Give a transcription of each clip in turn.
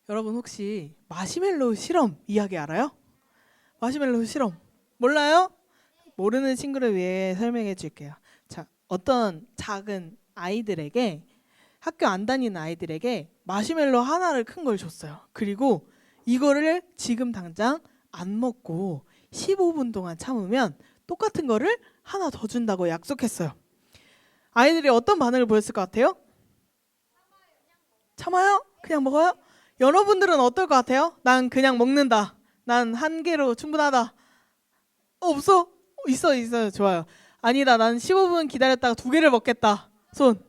여러분 혹시 마시멜로우 실험 이야기 알아요? 마시멜로우 실험 몰라요? 모르는 친구를 위해 설명해 줄게요. 자, 어떤 작은 아이들에게, 학교 안 다니는 아이들에게 마시멜로우 하나를 큰 걸 줬어요. 그리고 이거를 지금 당장 안 먹고 15분 동안 참으면 똑같은 거를 하나 더 준다고 약속했어요. 아이들이 어떤 반응을 보였을 것 같아요? 참아요? 그냥 먹어요? 여러분들은 어떨 것 같아요? 난 그냥 먹는다. 난 한 개로 충분하다. 없어? 있어요. 좋아요. 아니다. 난 15분 기다렸다가 2개를 먹겠다. 손.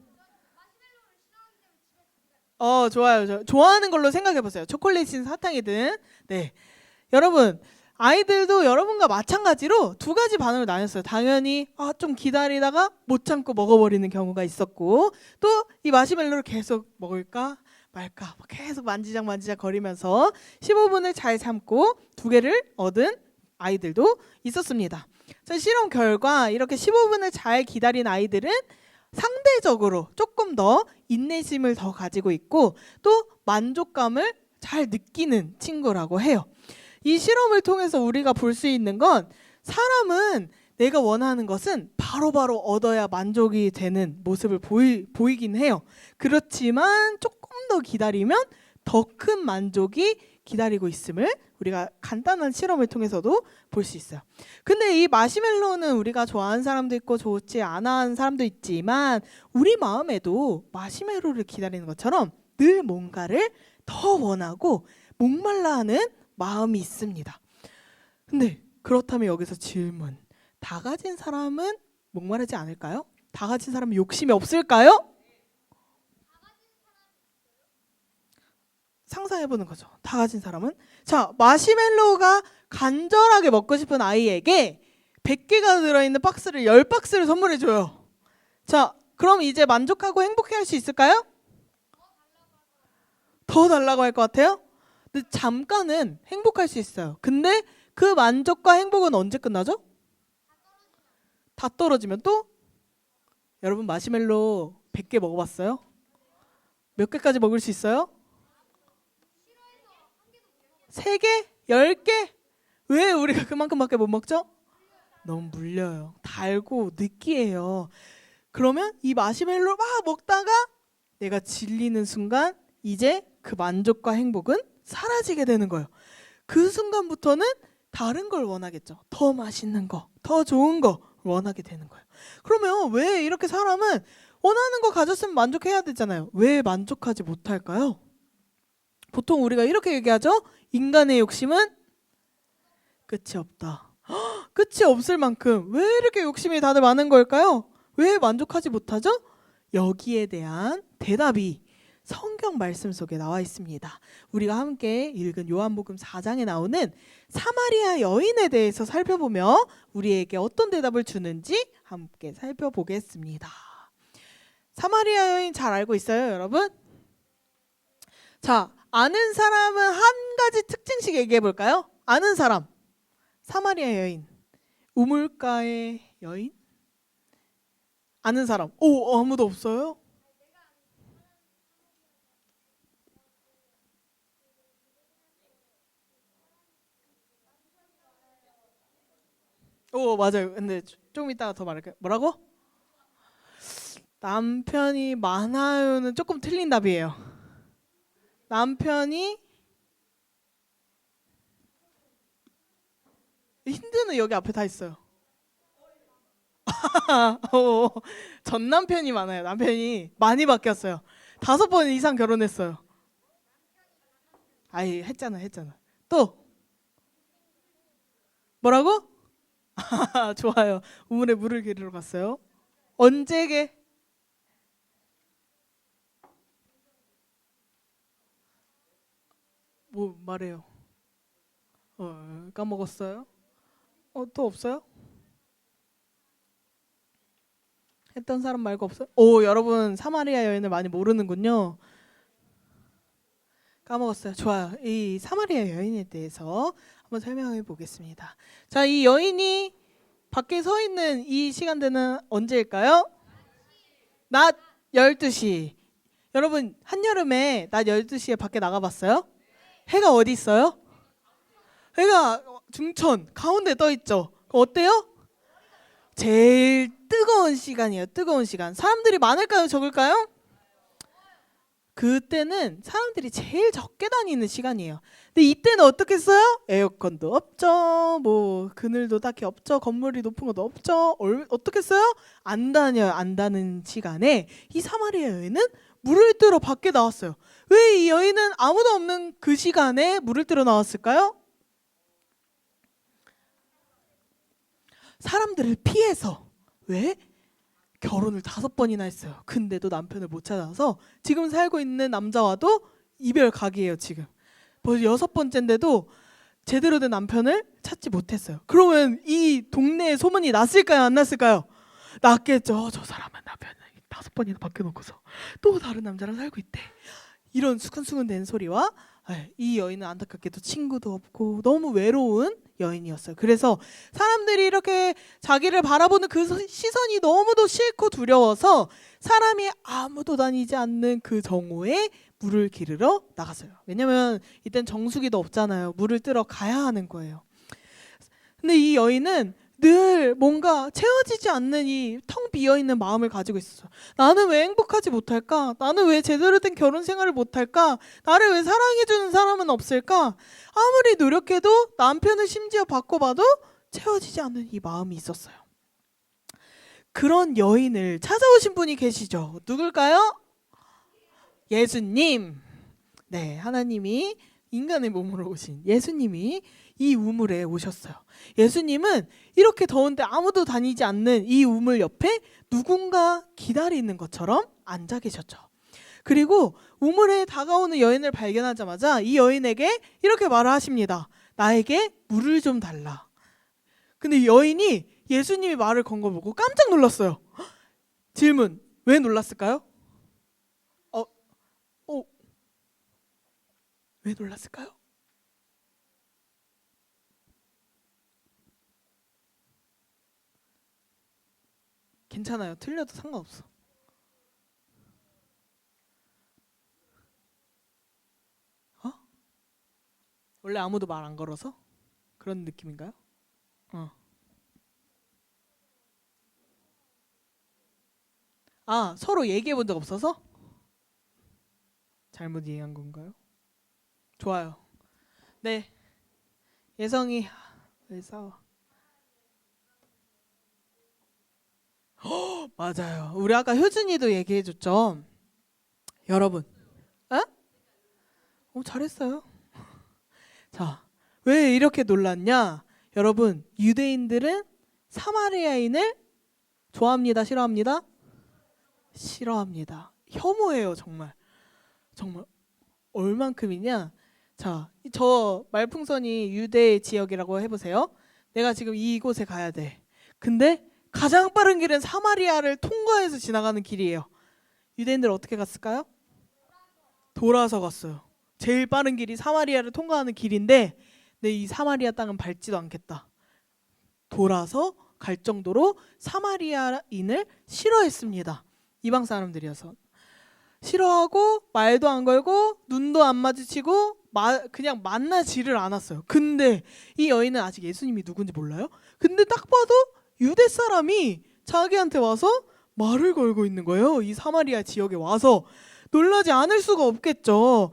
좋아요. 좋아하는 걸로 생각해 보세요. 초콜릿이든 사탕이든. 네. 여러분, 아이들도 여러분과 마찬가지로 2가지 반응을 나눴어요. 당연히 좀 기다리다가 못 참고 먹어버리는 경우가 있었고, 또 이 마시멜로를 계속 먹을까 말까 계속 만지작 거리면서 15분을 잘 참고 2개를 얻은 아이들도 있었습니다. 자, 실험 결과 이렇게 15분을 잘 기다린 아이들은 상대적으로 조금 더 인내심을 더 가지고 있고 또 만족감을 잘 느끼는 친구라고 해요. 이 실험을 통해서 우리가 볼 수 있는 건 사람은 내가 원하는 것은 바로바로 얻어야 만족이 되는 모습을 보이긴 해요. 그렇지만 조금 더 기다리면 더 큰 만족이 기다리고 있음을 우리가 간단한 실험을 통해서도 볼 수 있어요. 근데 이 마시멜로우는 우리가 좋아하는 사람도 있고 좋지 않아 하는 사람도 있지만 우리 마음에도 마시멜로우를 기다리는 것처럼 늘 뭔가를 더 원하고 목말라 하는 마음이 있습니다. 근데 그렇다면 여기서 질문. 다 가진 사람은 목마르지 않을까요? 다 가진 사람은 욕심이 없을까요? 상상해보는 거죠. 다 가진 사람은. 자, 마시멜로우가 간절하게 먹고 싶은 아이에게 100개가 들어있는 박스를 10박스를 선물해줘요. 자, 그럼 이제 만족하고 행복해할 수 있을까요? 더 달라고 할 것 같아요? 근데 잠깐은 행복할 수 있어요. 근데 그 만족과 행복은 언제 끝나죠? 다 떨어지면 또? 여러분 마시멜로 100개 먹어봤어요? 몇 개까지 먹을 수 있어요? 3개? 10개? 왜 우리가 그만큼밖에 못 먹죠? 너무 물려요. 달고 느끼해요. 그러면 이 마시멜로를 막 먹다가 내가 질리는 순간 이제 그 만족과 행복은 사라지게 되는 거예요. 그 순간부터는 다른 걸 원하겠죠. 더 맛있는 거, 더 좋은 거 원하게 되는 거예요. 그러면 왜 이렇게 사람은 원하는 거 가졌으면 만족해야 되잖아요. 왜 만족하지 못할까요? 보통 우리가 이렇게 얘기하죠. 인간의 욕심은 끝이 없다. 끝이 없을 만큼 왜 이렇게 욕심이 다들 많은 걸까요? 왜 만족하지 못하죠? 여기에 대한 대답이 성경 말씀 속에 나와 있습니다. 우리가 함께 읽은 요한복음 4장에 나오는 사마리아 여인에 대해서 살펴보며 우리에게 어떤 대답을 주는지 함께 살펴보겠습니다. 사마리아 여인 잘 알고 있어요, 여러분? 자, 아는 사람은 한 가지 특징씩 얘기해 볼까요? 아는 사람. 사마리아 여인. 우물가의 여인? 아는 사람. 아무도 없어요? 맞아요. 근데 좀 이따가 더 말할게요. 뭐라고? 남편이 많아요는 조금 틀린 답이에요. 남편이 힌트는 여기 앞에 다 있어요. 전 남편이 많아요. 남편이 많이 바뀌었어요. 5번 이상 결혼했어요. 아이 했잖아. 또 뭐라고? 좋아요. 우물에 물을 기르러 갔어요. 언제게? 뭐 말해요. 까먹었어요? 또 없어요? 했던 사람 말고 없어요? 오, 여러분 사마리아 여인을 많이 모르는군요. 까먹었어요. 좋아요. 이 사마리아 여인에 대해서 한번 설명해 보겠습니다. 자, 이 여인이 밖에 서 있는 이 시간대는 언제일까요? 낮 12시. 여러분, 한여름에 낮 12시에 밖에 나가봤어요? 해가 어디 있어요? 해가 중천, 가운데 떠 있죠. 어때요? 제일 뜨거운 시간이에요. 뜨거운 시간. 사람들이 많을까요? 적을까요? 그때는 사람들이 제일 적게 다니는 시간이에요. 근데 이때는 어떻겠어요? 에어컨도 없죠. 뭐 그늘도 딱히 없죠. 건물이 높은 것도 없죠. 어떻겠어요? 안 다녀요. 안 다는 시간에 이 사마리아 여인은 물을 뜨러 밖에 나왔어요. 왜 이 여인은 아무도 없는 그 시간에 물을 뜨러 나왔을까요? 사람들을 피해서. 왜? 결혼을 5번이나 했어요. 근데도 남편을 못 찾아서 지금 살고 있는 남자와도 이별 각이에요. 지금 벌써 6번째인데도 제대로 된 남편을 찾지 못했어요. 그러면 이 동네에 소문이 났을까요? 안 났을까요? 났겠죠. 저 사람은 남편을 5번이나 바뀌어놓고서 또 다른 남자랑 살고 있대. 이런 수근수근 된 소리와 이 여인은 안타깝게도 친구도 없고 너무 외로운 여인이었어요. 그래서 사람들이 이렇게 자기를 바라보는 그 시선이 너무도 싫고 두려워서 사람이 아무도 다니지 않는 그 정오에 물을 기르러 나갔어요. 왜냐면 이땐 정수기도 없잖아요. 물을 뜨러 가야 하는 거예요. 근데 이 여인은 늘 뭔가 채워지지 않는 이 텅 비어있는 마음을 가지고 있었어요. 나는 왜 행복하지 못할까? 나는 왜 제대로 된 결혼 생활을 못할까? 나를 왜 사랑해주는 사람은 없을까? 아무리 노력해도 남편을 심지어 바꿔봐도 채워지지 않는 이 마음이 있었어요. 그런 여인을 찾아오신 분이 계시죠. 누굴까요? 예수님. 네, 하나님이 인간의 몸으로 오신 예수님이 이 우물에 오셨어요. 예수님은 이렇게 더운데 아무도 다니지 않는 이 우물 옆에 누군가 기다리는 것처럼 앉아 계셨죠. 그리고 우물에 다가오는 여인을 발견하자마자 이 여인에게 이렇게 말을 하십니다. 나에게 물을 좀 달라. 근데 여인이 예수님이 말을 건 걸 보고 깜짝 놀랐어요. 질문, 왜 놀랐을까요? 왜 놀랐을까요? 괜찮아요. 틀려도 상관없어. 원래 아무도 말 안 걸어서? 그런 느낌인가요? 서로 얘기해 본 적 없어서? 잘못 이해한 건가요? 좋아요. 네. 예성이 왜 싸워? 맞아요. 우리 아까 효준이도 얘기해 줬죠. 여러분. 에? 잘했어요. 자, 왜 이렇게 놀랐냐? 여러분, 유대인들은 사마리아인을 좋아합니다, 싫어합니다? 싫어합니다. 혐오해요, 정말. 정말 얼만큼이냐? 자, 저 말풍선이 유대 지역이라고 해보세요. 내가 지금 이곳에 가야 돼. 근데 가장 빠른 길은 사마리아를 통과해서 지나가는 길이에요. 유대인들 어떻게 갔을까요? 돌아서 갔어요. 제일 빠른 길이 사마리아를 통과하는 길인데 이 사마리아 땅은 밟지도 않겠다. 돌아서 갈 정도로 사마리아인을 싫어했습니다. 이방 사람들이어서. 싫어하고 말도 안 걸고 눈도 안 마주치고 그냥 만나지를 않았어요. 근데 이 여인은 아직 예수님이 누군지 몰라요. 근데 딱 봐도 유대 사람이 자기한테 와서 말을 걸고 있는 거예요. 이 사마리아 지역에 와서. 놀라지 않을 수가 없겠죠.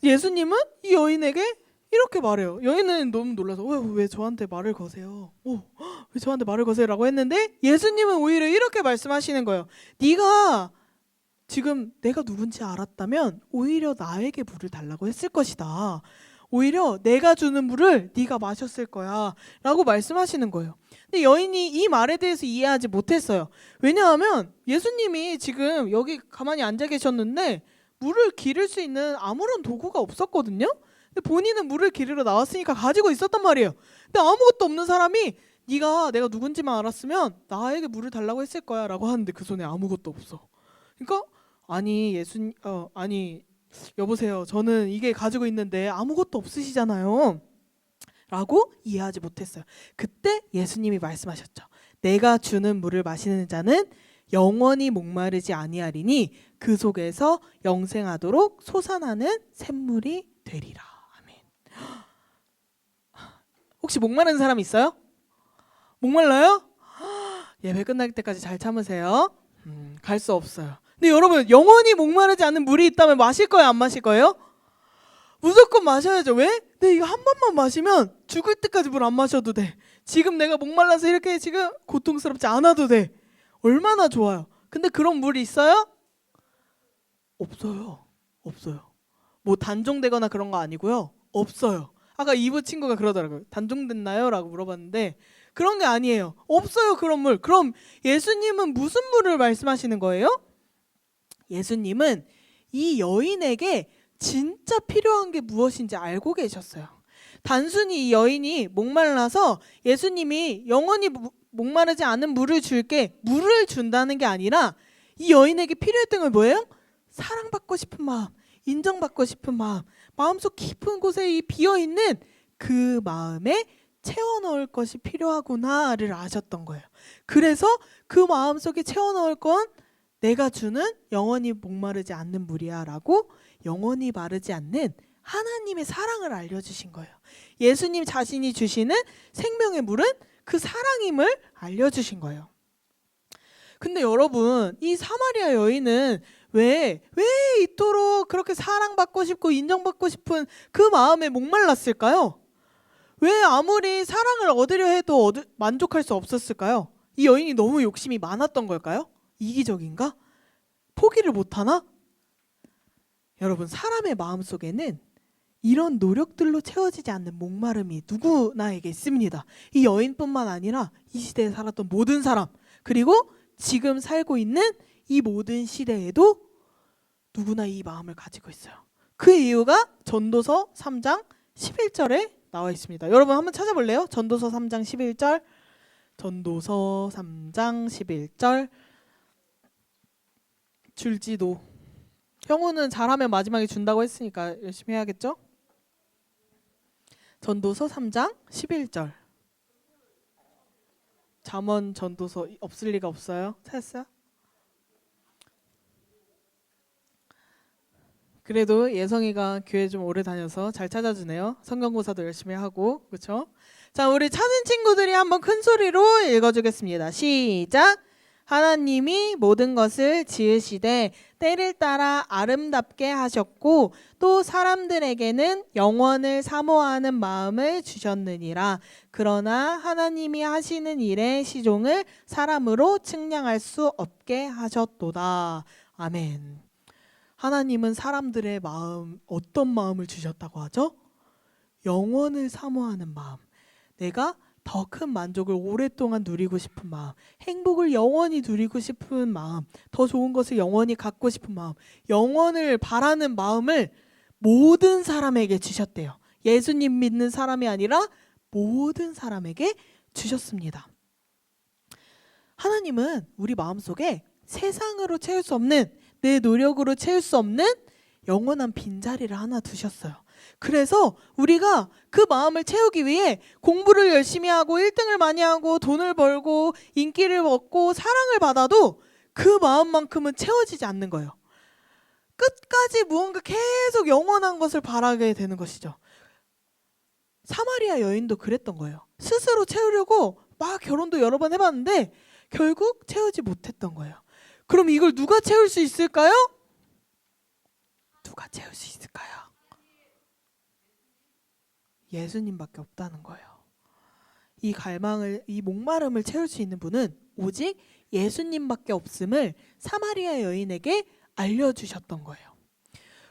예수님은 이 여인에게 이렇게 말해요. 여인은 너무 놀라서 왜 저한테 말을 거세요? 왜 저한테 말을 거세요? 라고 했는데 예수님은 오히려 이렇게 말씀하시는 거예요. 네가 지금 내가 누군지 알았다면 오히려 나에게 물을 달라고 했을 것이다. 오히려 내가 주는 물을 네가 마셨을 거야 라고 말씀하시는 거예요. 근데 여인이 이 말에 대해서 이해하지 못했어요. 왜냐하면 예수님이 지금 여기 가만히 앉아 계셨는데 물을 기를 수 있는 아무런 도구가 없었거든요. 근데 본인은 물을 기르러 나왔으니까 가지고 있었단 말이에요. 근데 아무것도 없는 사람이 네가 내가 누군지만 알았으면 나에게 물을 달라고 했을 거야 라고 하는데 그 손에 아무것도 없어. 그러니까 아니 여보세요, 저는 이게 가지고 있는데 아무것도 없으시잖아요 라고 이해하지 못했어요. 그때 예수님이 말씀하셨죠. 내가 주는 물을 마시는 자는 영원히 목마르지 아니하리니 그 속에서 영생하도록 솟아나는 샘물이 되리라. 아멘. 혹시 목마른 사람 있어요? 목말라요? 예배 끝날 때까지 잘 참으세요. 갈 수 없어요. 근데 여러분, 영원히 목마르지 않는 물이 있다면 마실 거예요, 안 마실 거예요? 무조건 마셔야죠. 왜? 네, 이거 한 번만 마시면 죽을 때까지 물 안 마셔도 돼. 지금 내가 목말라서 이렇게 지금 고통스럽지 않아도 돼. 얼마나 좋아요. 근데 그런 물이 있어요? 없어요. 없어요. 뭐 단종되거나 그런 거 아니고요. 없어요. 아까 이브 친구가 그러더라고요. 단종됐나요? 라고 물어봤는데 그런 게 아니에요. 없어요, 그런 물. 그럼 예수님은 무슨 물을 말씀하시는 거예요? 예수님은 이 여인에게 진짜 필요한 게 무엇인지 알고 계셨어요. 단순히 이 여인이 목말라서 예수님이 영원히 목마르지 않은 물을 줄게, 물을 준다는 게 아니라 이 여인에게 필요했던 건 뭐예요? 사랑받고 싶은 마음, 인정받고 싶은 마음, 마음속 깊은 곳에 이 비어있는 그 마음에 채워넣을 것이 필요하구나를 아셨던 거예요. 그래서 그 마음속에 채워넣을 건 내가 주는 영원히 목마르지 않는 물이야 라고 영원히 마르지 않는 하나님의 사랑을 알려주신 거예요. 예수님 자신이 주시는 생명의 물은 그 사랑임을 알려주신 거예요. 근데 여러분, 이 사마리아 여인은 왜 이토록 그렇게 사랑받고 싶고 인정받고 싶은 그 마음에 목말랐을까요? 왜 아무리 사랑을 얻으려 해도 만족할 수 없었을까요? 이 여인이 너무 욕심이 많았던 걸까요? 이기적인가? 포기를 못하나? 여러분, 사람의 마음속에는 이런 노력들로 채워지지 않는 목마름이 누구나에게 있습니다. 이 여인뿐만 아니라 이 시대에 살았던 모든 사람, 그리고 지금 살고 있는 이 모든 시대에도 누구나 이 마음을 가지고 있어요. 그 이유가 전도서 3장 11절에 나와 있습니다. 여러분 한번 찾아볼래요? 전도서 3장 11절. 전도서 3장 11절. 줄지도. 형우는 잘하면 마지막에 준다고 했으니까 열심히 해야겠죠? 전도서 3장 11절. 잠언 전도서 없을 리가 없어요. 찾았어요? 그래도 예성이가 교회 좀 오래 다녀서 잘 찾아주네요. 성경고사도 열심히 하고, 그렇죠? 자, 우리 찾은 친구들이 한번 큰 소리로 읽어주겠습니다. 시작. 하나님이 모든 것을 지으시되 때를 따라 아름답게 하셨고 또 사람들에게는 영원을 사모하는 마음을 주셨느니라. 그러나 하나님이 하시는 일의 시종을 사람으로 측량할 수 없게 하셨도다. 아멘. 하나님은 사람들의 마음, 어떤 마음을 주셨다고 하죠? 영원을 사모하는 마음. 내가 더 큰 만족을 오랫동안 누리고 싶은 마음, 행복을 영원히 누리고 싶은 마음, 더 좋은 것을 영원히 갖고 싶은 마음, 영원을 바라는 마음을 모든 사람에게 주셨대요. 예수님 믿는 사람이 아니라 모든 사람에게 주셨습니다. 하나님은 우리 마음속에 세상으로 채울 수 없는, 내 노력으로 채울 수 없는 영원한 빈자리를 하나 두셨어요. 그래서 우리가 그 마음을 채우기 위해 공부를 열심히 하고 1등을 많이 하고 돈을 벌고 인기를 얻고 사랑을 받아도 그 마음만큼은 채워지지 않는 거예요. 끝까지 무언가 계속 영원한 것을 바라게 되는 것이죠. 사마리아 여인도 그랬던 거예요. 스스로 채우려고 막 결혼도 여러 번 해봤는데 결국 채우지 못했던 거예요. 그럼 이걸 누가 채울 수 있을까요? 누가 채울 수 있을까요? 예수님밖에 없다는 거예요. 이 갈망을, 이 목마름을 채울 수 있는 분은 오직 예수님밖에 없음을 사마리아 여인에게 알려주셨던 거예요.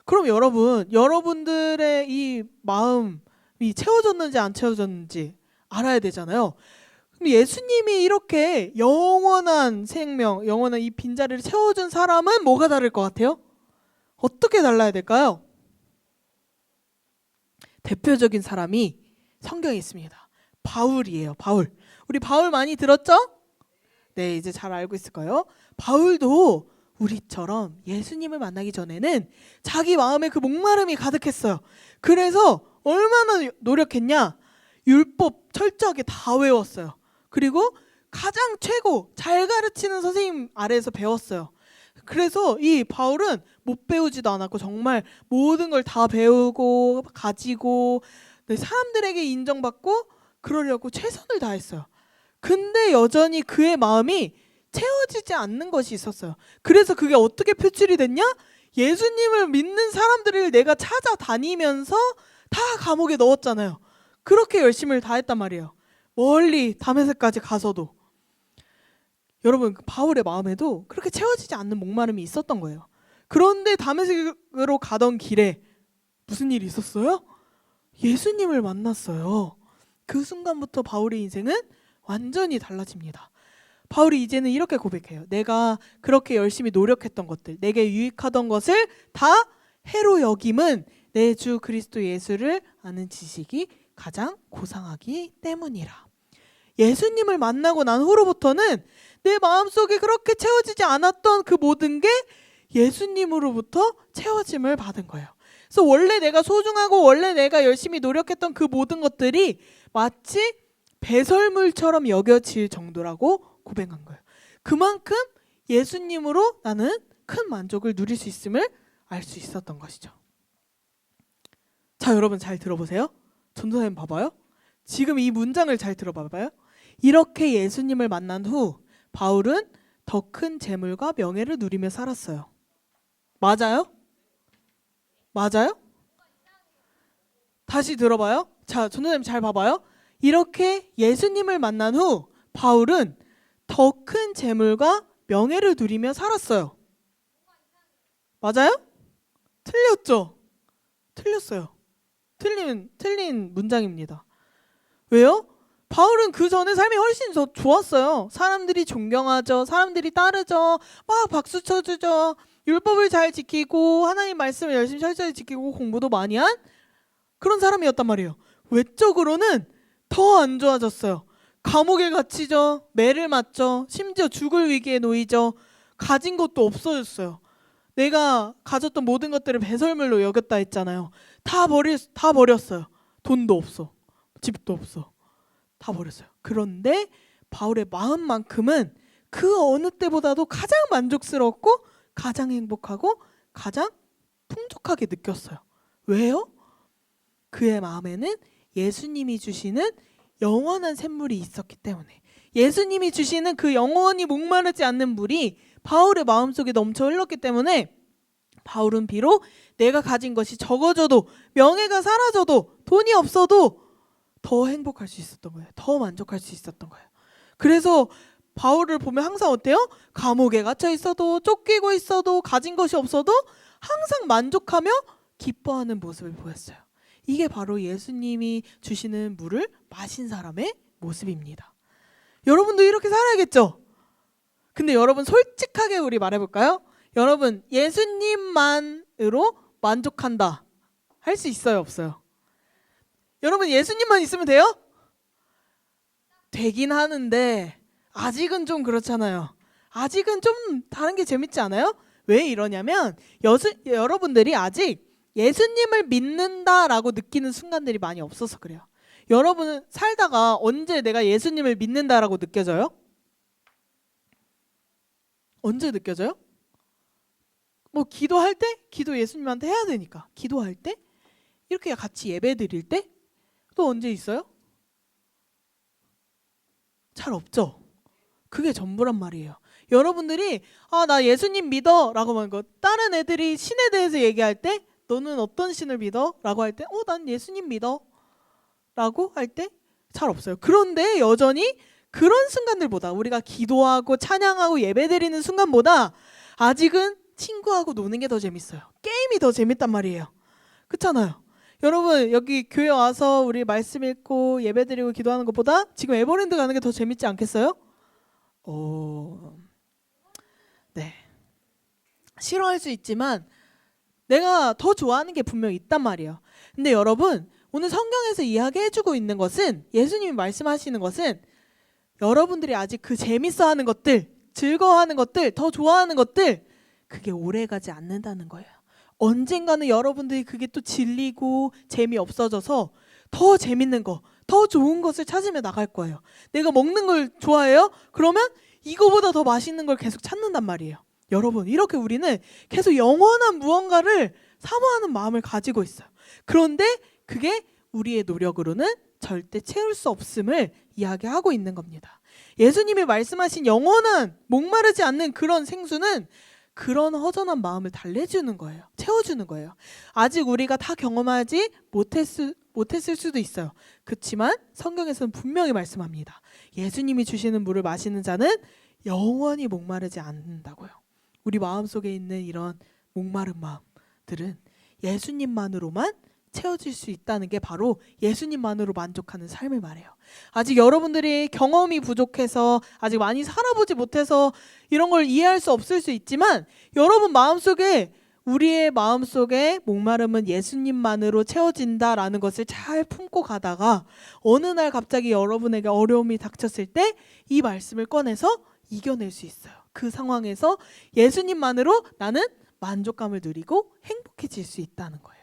그럼 여러분들의 이 마음이 채워졌는지 안 채워졌는지 알아야 되잖아요. 근데 예수님이 이렇게 영원한 생명, 영원한 이 빈자리를 채워준 사람은 뭐가 다를 것 같아요? 어떻게 달라야 될까요? 대표적인 사람이 성경에 있습니다. 바울이에요. 바울. 우리 바울 많이 들었죠? 네, 이제 잘 알고 있을 거예요. 바울도 우리처럼 예수님을 만나기 전에는 자기 마음에 그 목마름이 가득했어요. 그래서 얼마나 노력했냐? 율법 철저하게 다 외웠어요. 그리고 가장 최고 잘 가르치는 선생님 아래에서 배웠어요. 그래서 이 바울은 못 배우지도 않았고 정말 모든 걸 다 배우고 가지고 사람들에게 인정받고 그러려고 최선을 다했어요. 근데 여전히 그의 마음이 채워지지 않는 것이 있었어요. 그래서 그게 어떻게 표출이 됐냐? 예수님을 믿는 사람들을 내가 찾아다니면서 다 감옥에 넣었잖아요. 그렇게 열심을 다했단 말이에요. 멀리 다메섹까지 가서도. 여러분, 바울의 마음에도 그렇게 채워지지 않는 목마름이 있었던 거예요. 그런데 다메섹으로 가던 길에 무슨 일이 있었어요? 예수님을 만났어요. 그 순간부터 바울의 인생은 완전히 달라집니다. 바울이 이제는 이렇게 고백해요. 내가 그렇게 열심히 노력했던 것들, 내게 유익하던 것을 다 해로 여김은 내 주 그리스도 예수를 아는 지식이 가장 고상하기 때문이라. 예수님을 만나고 난 후로부터는 내 마음속에 그렇게 채워지지 않았던 그 모든 게 예수님으로부터 채워짐을 받은 거예요. 그래서 원래 내가 소중하고 원래 내가 열심히 노력했던 그 모든 것들이 마치 배설물처럼 여겨질 정도라고 고백한 거예요. 그만큼 예수님으로 나는 큰 만족을 누릴 수 있음을 알 수 있었던 것이죠. 자, 여러분 잘 들어보세요. 전도사님 봐봐요. 지금 이 문장을 잘 들어봐봐요. 이렇게 예수님을 만난 후 바울은 더 큰 재물과 명예를 누리며 살았어요. 맞아요? 맞아요? 다시 들어봐요. 자, 전도사님 잘 봐봐요. 이렇게 예수님을 만난 후 바울은 더 큰 재물과 명예를 누리며 살았어요. 맞아요? 틀렸죠? 틀렸어요. 틀린 문장입니다. 왜요? 바울은 그 전에 삶이 훨씬 더 좋았어요. 사람들이 존경하죠. 사람들이 따르죠. 막 박수 쳐주죠. 율법을 잘 지키고 하나님 말씀을 열심히 철저히 지키고 공부도 많이 한 그런 사람이었단 말이에요. 외적으로는 더 안 좋아졌어요. 감옥에 갇히죠. 매를 맞죠. 심지어 죽을 위기에 놓이죠. 가진 것도 없어졌어요. 내가 가졌던 모든 것들을 배설물로 여겼다 했잖아요. 다 버렸어요. 돈도 없어. 집도 없어. 다 버렸어요. 그런데 바울의 마음만큼은 그 어느 때보다도 가장 만족스럽고 가장 행복하고 가장 풍족하게 느꼈어요. 왜요? 그의 마음에는 예수님이 주시는 영원한 샘물이 있었기 때문에, 예수님이 주시는 그 영원히 목마르지 않는 물이 바울의 마음속에 넘쳐 흘렀기 때문에 바울은 비록 내가 가진 것이 적어져도 명예가 사라져도 돈이 없어도 더 행복할 수 있었던 거예요. 더 만족할 수 있었던 거예요. 그래서 바울을 보면 항상 어때요? 감옥에 갇혀 있어도 쫓기고 있어도 가진 것이 없어도 항상 만족하며 기뻐하는 모습을 보였어요. 이게 바로 예수님이 주시는 물을 마신 사람의 모습입니다. 여러분도 이렇게 살아야겠죠? 근데 여러분 솔직하게 우리 말해볼까요? 여러분 예수님만으로 만족한다 할 수 있어요? 없어요? 여러분 예수님만 있으면 돼요? 되긴 하는데 아직은 좀 그렇잖아요. 아직은 좀 다른 게 재밌지 않아요? 왜 이러냐면 여러분들이 아직 예수님을 믿는다라고 느끼는 순간들이 많이 없어서 그래요. 여러분은 살다가 언제 내가 예수님을 믿는다라고 느껴져요? 언제 느껴져요? 뭐 기도할 때? 기도 예수님한테 해야 되니까. 기도할 때? 이렇게 같이 예배 드릴 때? 또 언제 있어요? 잘 없죠? 그게 전부란 말이에요. 여러분들이 나 예수님 믿어 라고 하는 거, 다른 애들이 신에 대해서 얘기할 때 너는 어떤 신을 믿어? 라고 할 때 난 예수님 믿어 라고 할 때 잘 없어요. 그런데 여전히 그런 순간들보다, 우리가 기도하고 찬양하고 예배드리는 순간보다 아직은 친구하고 노는 게 더 재밌어요. 게임이 더 재밌단 말이에요. 그렇잖아요. 여러분 여기 교회 와서 우리 말씀 읽고 예배드리고 기도하는 것보다 지금 에버랜드 가는 게 더 재밌지 않겠어요? 오, 네. 싫어할 수 있지만 내가 더 좋아하는 게 분명히 있단 말이에요. 근데 여러분 오늘 성경에서 이야기해주고 있는 것은, 예수님이 말씀하시는 것은 여러분들이 아직 그 재밌어하는 것들, 즐거워하는 것들, 더 좋아하는 것들, 그게 오래가지 않는다는 거예요. 언젠가는 여러분들이 그게 또 질리고 재미없어져서 더 재밌는 거, 더 좋은 것을 찾으며 나갈 거예요. 내가 먹는 걸 좋아해요? 그러면 이거보다 더 맛있는 걸 계속 찾는단 말이에요. 여러분 이렇게 우리는 계속 영원한 무언가를 사모하는 마음을 가지고 있어요. 그런데 그게 우리의 노력으로는 절대 채울 수 없음을 이야기하고 있는 겁니다. 예수님이 말씀하신 영원한 목마르지 않는 그런 생수는 그런 허전한 마음을 달래주는 거예요. 채워주는 거예요. 아직 우리가 다 경험하지 못했을 수도 있어요. 그렇지만 성경에서는 분명히 말씀합니다. 예수님이 주시는 물을 마시는 자는 영원히 목마르지 않는다고요. 우리 마음속에 있는 이런 목마른 마음들은 예수님만으로만 채워질 수 있다는 게 바로 예수님만으로 만족하는 삶을 말해요. 아직 여러분들이 경험이 부족해서 아직 많이 살아보지 못해서 이런 걸 이해할 수 없을 수 있지만, 여러분 마음속에, 우리의 마음속에 목마름은 예수님만으로 채워진다라는 것을 잘 품고 가다가 어느 날 갑자기 여러분에게 어려움이 닥쳤을 때 이 말씀을 꺼내서 이겨낼 수 있어요. 그 상황에서 예수님만으로 나는 만족감을 누리고 행복해질 수 있다는 거예요.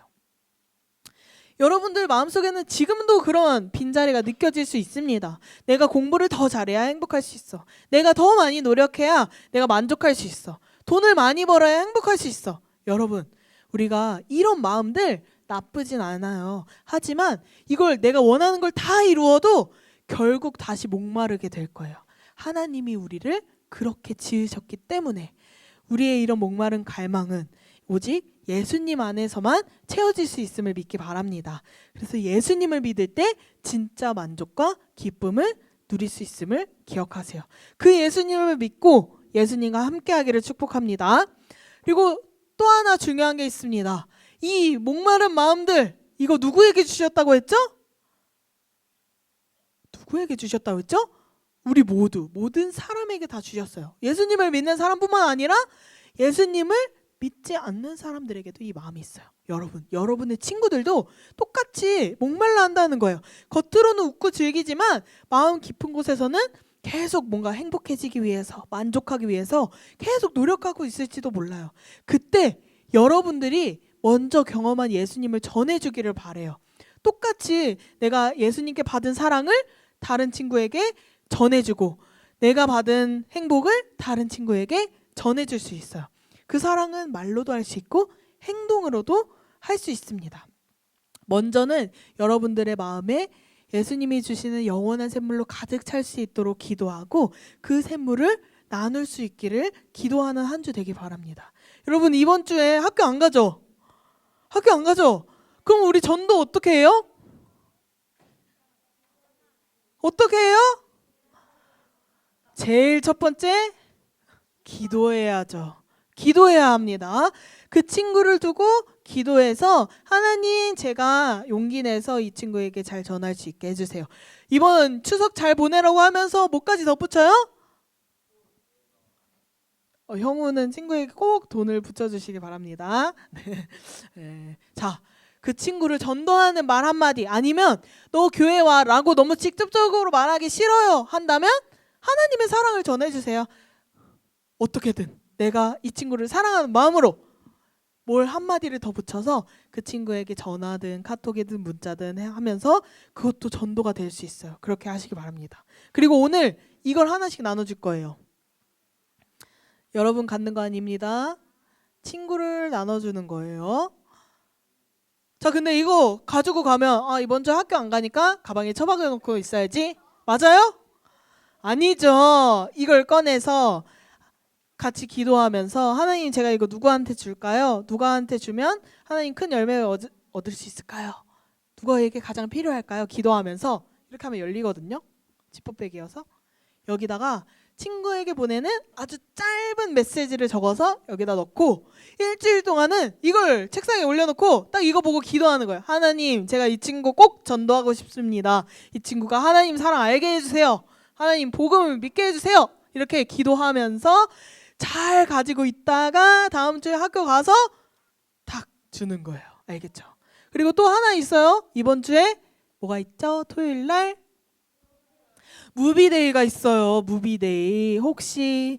여러분들 마음속에는 지금도 그런 빈자리가 느껴질 수 있습니다. 내가 공부를 더 잘해야 행복할 수 있어. 내가 더 많이 노력해야 내가 만족할 수 있어. 돈을 많이 벌어야 행복할 수 있어. 여러분, 우리가 이런 마음들 나쁘진 않아요. 하지만 이걸 내가 원하는 걸 다 이루어도 결국 다시 목마르게 될 거예요. 하나님이 우리를 그렇게 지으셨기 때문에 우리의 이런 목마른 갈망은 오직 예수님 안에서만 채워질 수 있음을 믿기 바랍니다. 그래서 예수님을 믿을 때 진짜 만족과 기쁨을 누릴 수 있음을 기억하세요. 그 예수님을 믿고 예수님과 함께하기를 축복합니다. 그리고 또 하나 중요한 게 있습니다. 이 목마른 마음들, 이거 누구에게 주셨다고 했죠? 누구에게 주셨다고 했죠? 우리 모든 사람에게 다 주셨어요. 예수님을 믿는 사람뿐만 아니라 예수님을 믿지 않는 사람들에게도 이 마음이 있어요. 여러분의 친구들도 똑같이 목말라 한다는 거예요. 겉으로는 웃고 즐기지만 마음 깊은 곳에서는 계속 뭔가 행복해지기 위해서, 만족하기 위해서 계속 노력하고 있을지도 몰라요. 그때 여러분들이 먼저 경험한 예수님을 전해주기를 바래요. 똑같이 내가 예수님께 받은 사랑을 다른 친구에게 전해주고 내가 받은 행복을 다른 친구에게 전해줄 수 있어요. 그 사랑은 말로도 할 수 있고 행동으로도 할 수 있습니다. 먼저는 여러분들의 마음에 예수님이 주시는 영원한 샘물로 가득 찰 수 있도록 기도하고 그 샘물을 나눌 수 있기를 기도하는 한 주 되길 바랍니다. 여러분 이번 주에 학교 안 가죠? 학교 안 가죠? 그럼 우리 전도 어떻게 해요? 어떻게 해요? 제일 첫 번째 기도해야죠. 기도해야 합니다. 그 친구를 두고 기도해서 하나님 제가 용기 내서 이 친구에게 잘 전할 수 있게 해주세요. 이번 추석 잘 보내라고 하면서 뭐까지 덧붙여요? 형우는 친구에게 꼭 돈을 붙여주시기 바랍니다. 네. 자, 그 친구를 전도하는 말 한마디 아니면 너 교회 와 라고 너무 직접적으로 말하기 싫어요 한다면 하나님의 사랑을 전해주세요. 어떻게든 내가 이 친구를 사랑하는 마음으로 뭘 한마디를 더 붙여서 그 친구에게 전화든 카톡이든 문자든 하면서 그것도 전도가 될 수 있어요. 그렇게 하시기 바랍니다. 그리고 오늘 이걸 하나씩 나눠줄 거예요. 여러분 갖는 거 아닙니다. 친구를 나눠주는 거예요. 자, 근데 이거 가지고 가면 이번 주 학교 안 가니까 가방에 처박아 놓고 있어야지. 맞아요? 아니죠. 이걸 꺼내서 같이 기도하면서 하나님 제가 이거 누구한테 줄까요? 누구한테 주면 하나님 큰 열매를 얻을 수 있을까요? 누구에게 가장 필요할까요? 기도하면서 이렇게 하면 열리거든요. 지퍼백이어서 여기다가 친구에게 보내는 아주 짧은 메시지를 적어서 여기다 넣고 일주일 동안은 이걸 책상에 올려놓고 딱 이거 보고 기도하는 거예요. 하나님, 제가 이 친구 꼭 전도하고 싶습니다. 이 친구가 하나님 사랑 알게 해주세요. 하나님 복음을 믿게 해주세요. 이렇게 기도하면서 잘 가지고 있다가 다음 주에 학교 가서 탁 주는 거예요. 알겠죠? 그리고 또 하나 있어요. 이번 주에 뭐가 있죠? 토요일 날 무비데이가 있어요. 무비데이. 혹시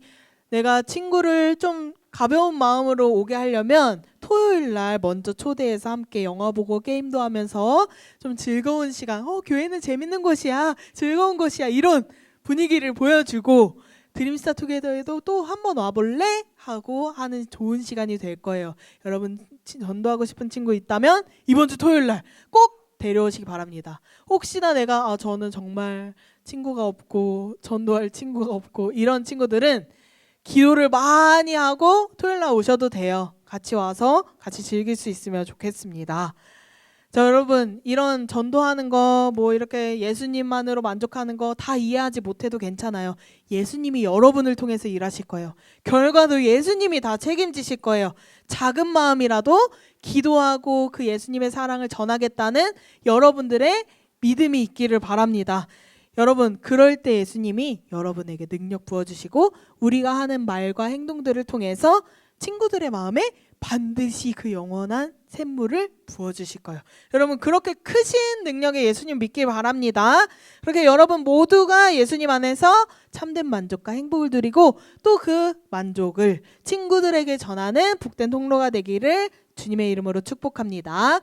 내가 친구를 좀 가벼운 마음으로 오게 하려면 토요일 날 먼저 초대해서 함께 영화 보고 게임도 하면서 좀 즐거운 시간, 교회는 재밌는 곳이야, 즐거운 곳이야, 이런 분위기를 보여주고 드림스타 투게더에도 또 한번 와볼래? 하고 하는 좋은 시간이 될 거예요. 여러분 전도하고 싶은 친구 있다면 이번 주 토요일 날 꼭 데려오시기 바랍니다. 혹시나 내가 저는 정말 친구가 없고 전도할 친구가 없고 이런 친구들은 기도를 많이 하고 토요일 날 오셔도 돼요. 같이 와서 같이 즐길 수 있으면 좋겠습니다. 자, 여러분 이런 전도하는 거 뭐 이렇게 예수님만으로 만족하는 거 다 이해하지 못해도 괜찮아요. 예수님이 여러분을 통해서 일하실 거예요. 결과도 예수님이 다 책임지실 거예요. 작은 마음이라도 기도하고 그 예수님의 사랑을 전하겠다는 여러분들의 믿음이 있기를 바랍니다. 여러분 그럴 때 예수님이 여러분에게 능력 부어주시고 우리가 하는 말과 행동들을 통해서 친구들의 마음에 반드시 그 영원한 샘물을 부어주실 거예요. 여러분 그렇게 크신 능력의 예수님 믿길 바랍니다. 그렇게 여러분 모두가 예수님 안에서 참된 만족과 행복을 누리고 또 그 만족을 친구들에게 전하는 복된 통로가 되기를 주님의 이름으로 축복합니다.